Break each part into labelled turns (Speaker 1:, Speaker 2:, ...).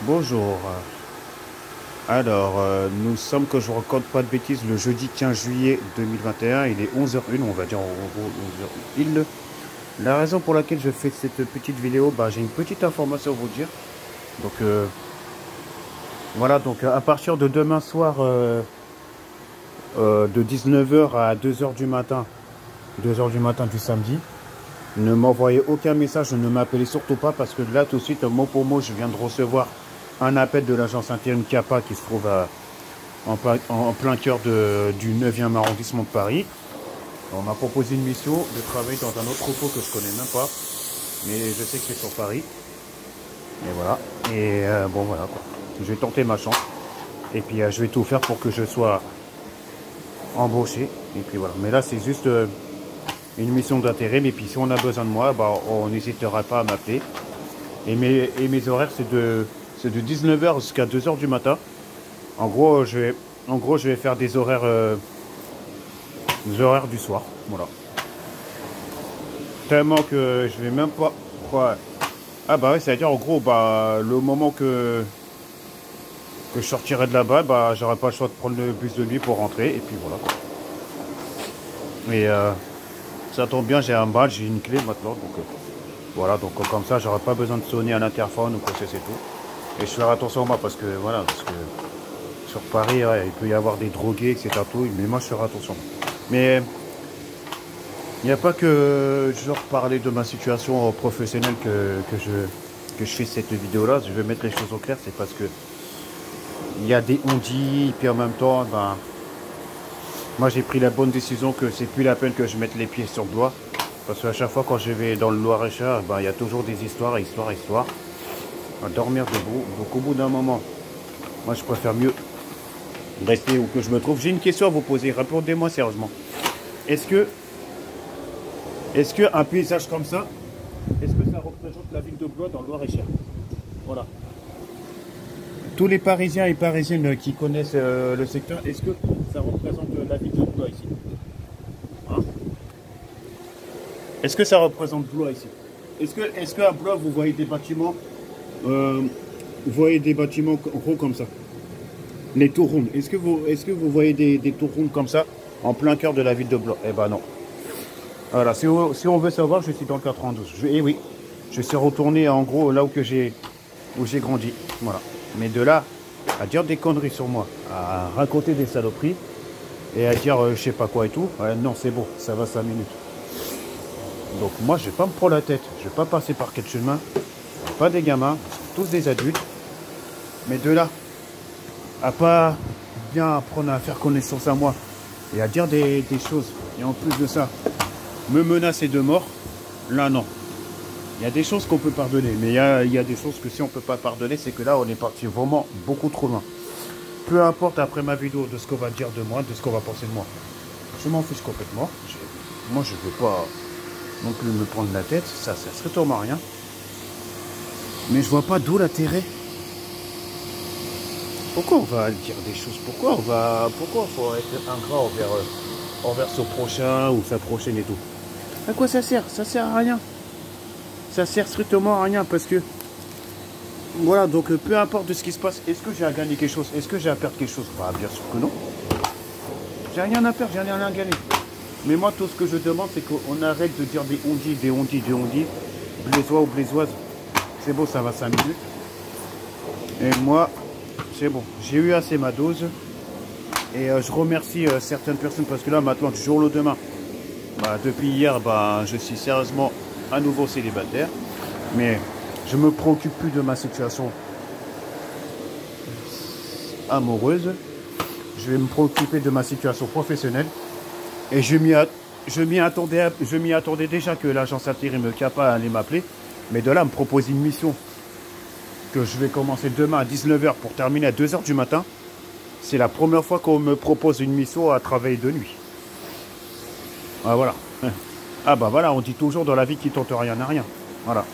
Speaker 1: Bonjour. Nous sommes, que je ne raconte pas de bêtises, le jeudi 15 juillet 2021. Il est 11h01, on va dire en gros 11h01 pile. La raison pour laquelle je fais cette petite vidéo, j'ai une petite information à vous dire. Donc, voilà, donc à partir de demain soir, de 19h à 2h du matin, 2h du matin du samedi, ne m'envoyez aucun message, ne m'appelez surtout pas, parce que là, tout de suite, mot pour mot, je viens de recevoir un appel de l'agence intérim CAPA qui se trouve en plein cœur du 9e arrondissement de Paris. On m'a proposé une mission de travailler dans un autre repos que je connais même pas, mais je sais que c'est sur Paris. Et voilà. Et bon, voilà quoi. Je vais tenter ma chance. Et puis je vais tout faire pour que je sois embauché. Et puis voilà. Mais là, c'est juste une mission d'intérim. Et puis si on a besoin de moi, on n'hésitera pas à m'appeler. Et mes horaires, c'est de 19h jusqu'à 2h du matin. En gros, je vais faire des horaires du soir. Voilà. Tellement que je vais même pas. Ouais. Ah bah ouais, ça veut dire en gros, le moment que je sortirai de là-bas, j'aurai pas le choix de prendre le bus de nuit pour rentrer. Et puis voilà. Et ça tombe bien, j'ai un badge, j'ai une clé maintenant. Donc voilà, donc comme ça, j'aurai pas besoin de sonner à l'interphone ou quoi, c'est tout. Et je ferai attention à moi parce que voilà, parce que sur Paris, ouais, il peut y avoir des drogués, etc. Tout, mais moi, je ferai attention. Mais il n'y a pas que genre parler de ma situation professionnelle que je fais cette vidéo-là. Je vais mettre les choses au clair, c'est parce que il y a des on-dit, puis en même temps, moi j'ai pris la bonne décision que c'est plus la peine que je mette les pieds sur le doigt. Parce qu'à chaque fois quand je vais dans le Loir-et-Cher, il y a toujours des histoires. À dormir debout. Donc au bout d'un moment, moi je préfère mieux rester où que je me trouve. J'ai une question à vous poser, répondez-moi sérieusement. Est-ce que un paysage comme ça, est-ce que ça représente la ville de Blois dans le Loir-et-Cher? Voilà. Tous les Parisiens et Parisiennes qui connaissent le secteur, est-ce que ça représente la ville de Blois ici? Hein? Est-ce que ça représente Blois ici? Est-ce qu'à Blois vous voyez des bâtiments gros comme ça? Les tours rondes. Est-ce que vous voyez des tours rondes comme ça en plein cœur de la ville de Blois? Eh ben non. Voilà, si on veut savoir, je suis dans le 92. Eh oui, je suis retourné en gros là où j'ai grandi. Voilà. Mais de là à dire des conneries sur moi, à raconter des saloperies et à dire je sais pas quoi et tout, non, c'est bon, ça va 5 minutes. Donc moi, je vais pas me prendre la tête, je vais pas passer par quel chemin. Pas des gamins, tous des adultes. Mais de là à pas bien apprendre à faire connaissance à moi et à dire des choses, et en plus de ça, me menacer de mort, là non. Il y a des choses qu'on peut pardonner, mais il y a des choses que si on peut pas pardonner, c'est que là on est parti vraiment beaucoup trop loin. Peu importe après ma vidéo de ce qu'on va dire de moi, de ce qu'on va penser de moi. Je m'en fiche complètement. Moi je veux pas non plus me prendre la tête, ça serait totalement rien. Mais je vois pas d'où l'intérêt. Pourquoi on va dire des choses? Pourquoi faut être ingrat envers son prochain ou sa prochaine et tout? À quoi ça sert? Ça sert à rien. Ça sert strictement à rien parce que voilà, donc peu importe de ce qui se passe, est-ce que j'ai à gagner quelque chose? Est-ce que j'ai à perdre quelque chose? Bien sûr que non. J'ai rien à perdre, j'ai rien à gagner. Mais moi, tout ce que je demande, c'est qu'on arrête de dire des on-dit, blésois ou blésoises. C'est bon, ça va 5 minutes. Et moi, c'est bon. J'ai eu assez ma dose. Et je remercie certaines personnes parce que là, maintenant, du jour au lendemain, depuis hier, je suis sérieusement à nouveau célibataire. Mais je me préoccupe plus de ma situation amoureuse. Je vais me préoccuper de ma situation professionnelle. Et je m'y attendais déjà que l'agence intérim CAPA allait m'appeler. Mais de là, me proposer une mission que je vais commencer demain à 19h pour terminer à 2h du matin. C'est la première fois qu'on me propose une mission à travailler de nuit. Ah voilà. Ah voilà, on dit toujours dans la vie qui tente rien n'a rien. Voilà.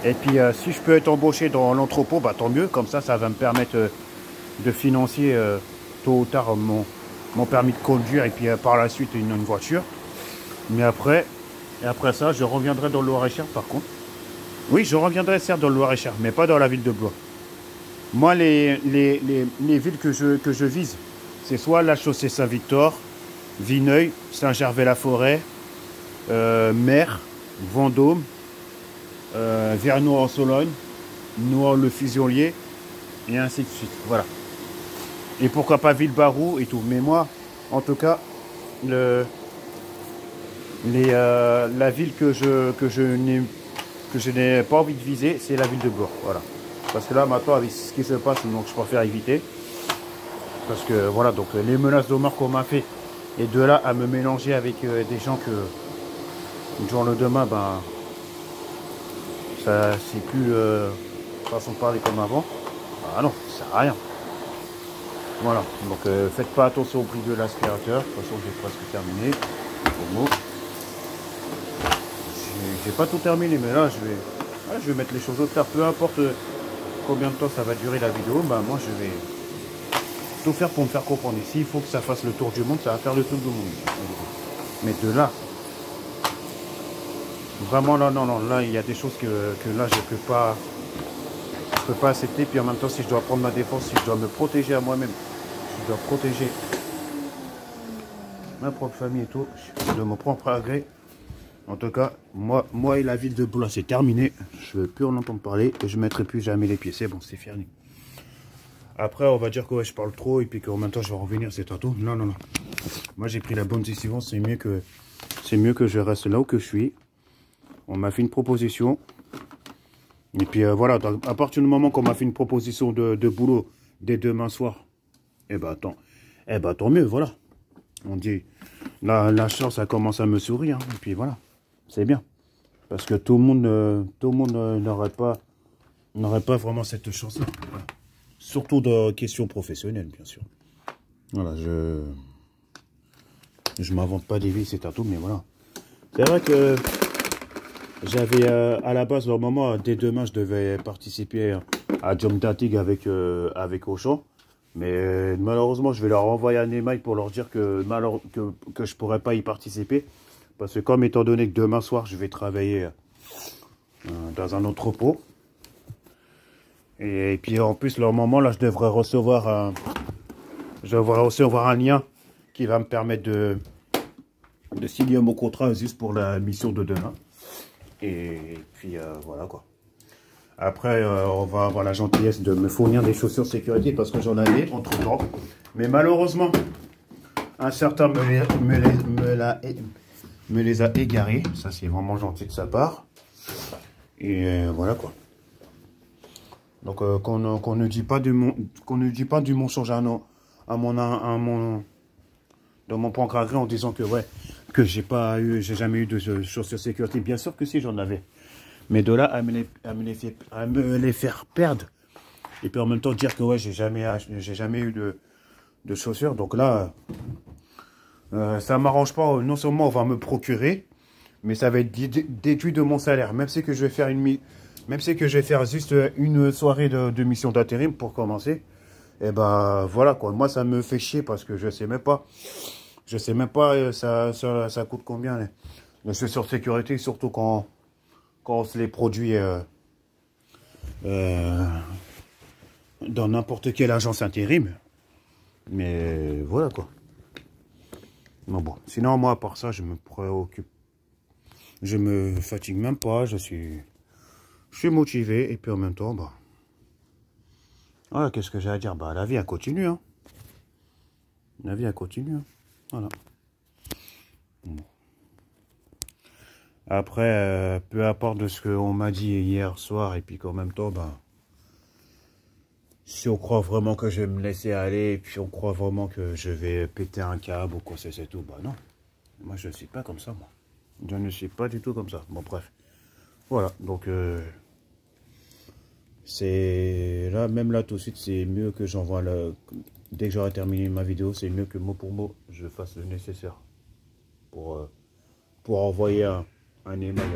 Speaker 1: Et puis si je peux être embauché dans l'entrepôt, tant mieux. Comme ça va me permettre de financer tôt ou tard mon permis de conduire et puis par la suite une voiture. Mais après ça, je reviendrai dans le Loir-et-Cher par contre. Oui, je reviendrai certes dans le Loir-et-Cher, mais pas dans la ville de Blois. Moi, les villes que je vise, c'est soit la chaussée Saint-Victor, Vineuil, Saint-Gervais-la-Forêt, Mer, Vendôme, Vernois-en-Sologne, Nohant-le-Fusilier, et ainsi de suite. Voilà. Et pourquoi pas Ville-Barou et tout. Mais moi, en tout cas, la ville que je n'ai pas envie de viser, c'est la ville de Blois. Voilà. Parce que là, maintenant, avec ce qui se passe, donc je préfère éviter. Parce que voilà, donc les menaces de mort qu'on m'a fait, et de là à me mélanger avec des gens que, du jour au lendemain, ben, ça, c'est plus façon de parler comme avant. Ah non, ça sert à rien. Voilà, donc faites pas attention au prix de l'aspirateur. De toute façon, j'ai presque terminé. J'ai pas tout terminé, mais là, je vais mettre les choses au clair. Peu importe combien de temps ça va durer la vidéo, bah moi, je vais tout faire pour me faire comprendre. Et s'il faut que ça fasse le tour du monde, ça va faire le tour du monde. Mais de là, vraiment, là, non, non, là, il y a des choses que là, je peux pas accepter. Puis en même temps, si je dois prendre ma défense, si je dois me protéger à moi-même, si je dois protéger ma propre famille et tout, de mon propre agré. En tout cas, moi et la ville de Blois, c'est terminé. Je ne veux plus en entendre parler. Je ne mettrai plus jamais les pieds. C'est bon, c'est fini. Après, on va dire que ouais, je parle trop et puis qu'en même temps, je vais revenir, c'est tout. Non, non, non. Moi, j'ai pris la bonne décision. C'est mieux que je reste là où que je suis. On m'a fait une proposition. Et puis voilà, à partir du moment qu'on m'a fait une proposition de boulot dès demain soir, eh ben, tant mieux, voilà. On dit, la chance, ça commence à me sourire. Hein, et puis voilà, c'est bien. Parce que tout le monde n'aurait pas vraiment cette chance-là. Voilà. Surtout dans questions professionnelles, bien sûr. Voilà, je m'invente pas des vies, c'est un tout, mais voilà. C'est vrai que j'avais, à la base, normalement, dès demain, je devais participer à Jump Dating avec Auchan. Mais malheureusement, je vais leur envoyer un email pour leur dire que je pourrais pas y participer. Parce que comme étant donné que demain soir, je vais travailler dans un entrepôt. Et puis en plus, normalement, là, je devrais recevoir un lien qui va me permettre de signer mon contrat juste pour la mission de demain. Et puis voilà quoi. Après, on va avoir la gentillesse de me fournir des chaussures sécurité parce que j'en avais entre temps. Mais malheureusement, un certain me les a égarés. Ça, c'est vraiment gentil de sa part. Et voilà quoi. Donc, qu'on ne dit pas du mensonge dans mon point gravé en disant que ouais, que j'ai jamais eu de chaussures sécurité. Bien sûr que si, j'en avais. Mais de là à me les faire perdre. Et puis en même temps dire que ouais, j'ai jamais eu de chaussures. Donc là, ça m'arrange pas. Non seulement on va me procurer, mais ça va être déduit de mon salaire. Même si que je vais faire juste une soirée de mission d'intérim pour commencer. Et ben voilà quoi. Moi ça me fait chier parce que je sais même pas ça coûte combien les chaussures de sécurité, surtout quand on se les produit dans n'importe quelle agence intérim. Mais voilà quoi. Non, bon. Sinon, moi, à part ça, je me préoccupe. Je me fatigue même pas. Je suis motivé. Et puis en même temps, bah. Voilà, qu'est-ce que j'ai à dire? Bah, la vie, elle continue. Hein. La vie, elle continue. Hein. Voilà. Bon. Après, peu importe de ce qu'on m'a dit hier soir, et puis qu'en même temps, ben, si on croit vraiment que je vais me laisser aller, et puis on croit vraiment que je vais péter un câble ou quoi c'est tout, bah non. Moi, je ne suis pas comme ça, moi. Je ne suis pas du tout comme ça. Bon, bref. Voilà, donc, c'est là, même là, tout de suite, c'est mieux que j'envoie dès que j'aurai terminé ma vidéo, c'est mieux que mot pour mot, je fasse le nécessaire pour envoyer un email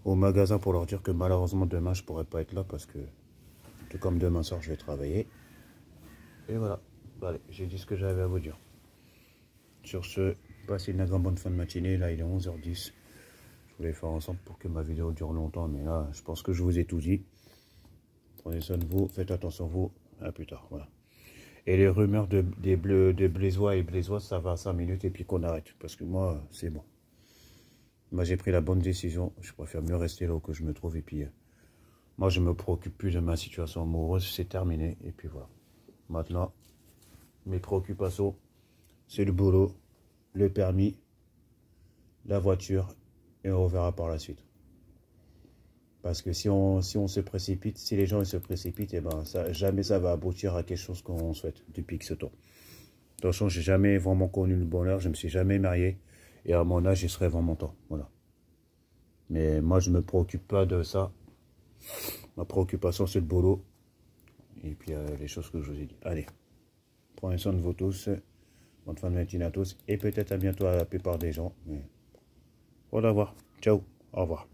Speaker 1: au magasin pour leur dire que malheureusement demain je pourrais pas être là parce que tout comme demain soir je vais travailler. Et voilà, allez, j'ai dit ce que j'avais à vous dire. Sur ce, passez une grande bonne fin de matinée. Là il est 11h10. Je voulais faire ensemble pour que ma vidéo dure longtemps, mais là je pense que je vous ai tout dit. Prenez soin de vous, faites attention à vous. À plus tard, voilà. Et les rumeurs de Blaisois et Blaisois, ça va à 5 minutes et puis qu'on arrête. Parce que moi, c'est bon. Moi, j'ai pris la bonne décision. Je préfère mieux rester là où que je me trouve. Et puis, moi, je me préoccupe plus de ma situation amoureuse. C'est terminé. Et puis, voilà. Maintenant, mes préoccupations, c'est le boulot, le permis, la voiture. Et on verra par la suite. Parce que si on se précipite, si les gens ils se précipitent, eh ben, jamais ça va aboutir à quelque chose qu'on souhaite depuis que ce temps. De toute façon, j'ai jamais vraiment connu le bonheur. Je ne me suis jamais marié. Et à mon âge, je serai vraiment temps. Voilà. Mais moi, je ne me préoccupe pas de ça. Ma préoccupation, c'est le boulot. Et puis, les choses que je vous ai dit. Allez. Prenez soin de vous tous. Bonne fin de matinée à tous. Et peut-être à bientôt à la plupart des gens. Mais... au revoir. Ciao. Au revoir.